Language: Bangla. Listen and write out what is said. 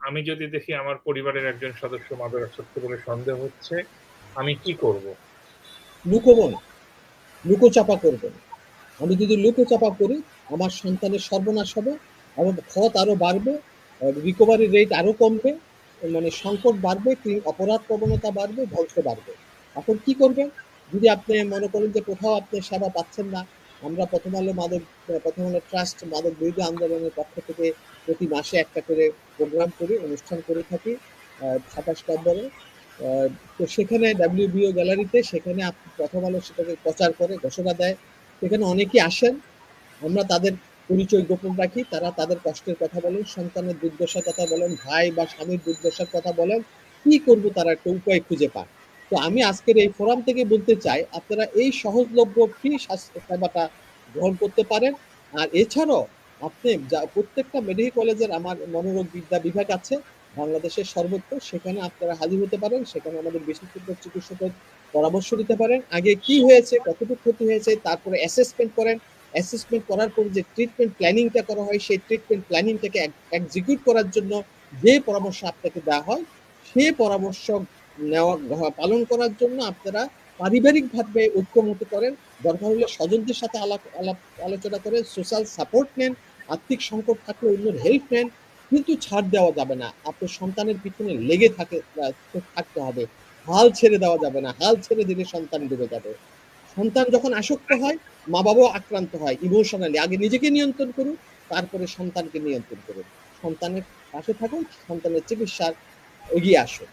আমি যদি দেখি আমার পরিবারের একজন সদস্য মাদকাসক্ত বলে সন্দেহ হচ্ছে, আমি কি করব? লুকোবো না, লুকোচাপা করবো না। আমি যদি লুকোচাপা করি আমার সন্তানের সর্বনাশ হবে, আমার ক্ষত আরো বাড়বে, রিকভারি রেট আরো কমবে, মানে সংকট বাড়বে, অপরাধ প্রবণতা বাড়বে, ধ্বংস বাড়বে। এখন কি করবেন? যদি আপনি মনে করেন যে কোথাও আপনি সেবা পাচ্ছেন না, আমরা প্রথম আলো ট্রাস্ট মাদক বিরোধী আন্দোলনের পক্ষ থেকে প্রতি মাসে একটা করে প্রোগ্রাম করি, অনুষ্ঠান করে থাকি ২৭ নম্বরে। তো সেখানে ডাব্লিউবিও গ্যালারিতে, সেখানে প্রথম আলো সেটাকে প্রচার করে, ঘোষণা দেয়। সেখানে অনেকেই আসেন, আমরা তাদের পরিচয় গোপন রাখি, তারা তাদের কষ্টের কথা বলেন, সন্তানের দুর্দশার কথা বলেন, ভাই বা স্বামীর দুর্দশার কথা বলেন, কি করব তারা একটা উপায় খুঁজে পান। তো আমি আজকের এই ফোরাম থেকে বলতে চাই, আপনারা এই সহজলভ্য ফ্রি স্বাস্থ্য সেবাটা গ্রহণ করতে পারেন। আর এছাড়াও আপনি প্রত্যেকটা মেডিকেল কলেজের আমার মনোরোগ বিদ্যা বিভাগ আছে বাংলাদেশের সর্বত্র, সেখানে আপনারা হাজির হতে পারেন, সেখানে আমাদের বিশেষজ্ঞ চিকিৎসকের পরামর্শ নিতে পারেন, আগে কি হয়েছে, কতটুকু ক্ষতি হয়েছে, তারপরে অ্যাসেসমেন্ট করেন। অ্যাসেসমেন্ট করার পর যে ট্রিটমেন্ট প্ল্যানিংটা করা হয়, সেই ট্রিটমেন্ট প্ল্যানিংটাকে এক্সিকিউট করার জন্য যে পরামর্শ আপনাকে দেওয়া হয়, সেই পরামর্শ পালন করার জন্য আপনারা পারিবারিকভাবে ঐক্যমত করেন, দরকার হলে স্বজনদের সাথে আলোচনা করেন, সোশ্যাল সাপোর্ট নেন, আর্থিক সংকট থাকলে অন্যের হেল্প নেন, কিন্তু ছাড় দেওয়া যাবে না। আপনার সন্তানের পিছনে লেগে থাকতে হবে, হাল ছেড়ে দেওয়া যাবে না, হাল ছেড়ে দিলে সন্তান ডুবে যাবে। সন্তান যখন আসক্ত হয়, মা বাবাও আক্রান্ত হয় ইমোশনালি। আগে নিজেকে নিয়ন্ত্রণ করুন, তারপরে সন্তানকে নিয়ন্ত্রণ করুন। সন্তানের পাশে থাকুন, সন্তানের চিকিৎসার এগিয়ে আসুন।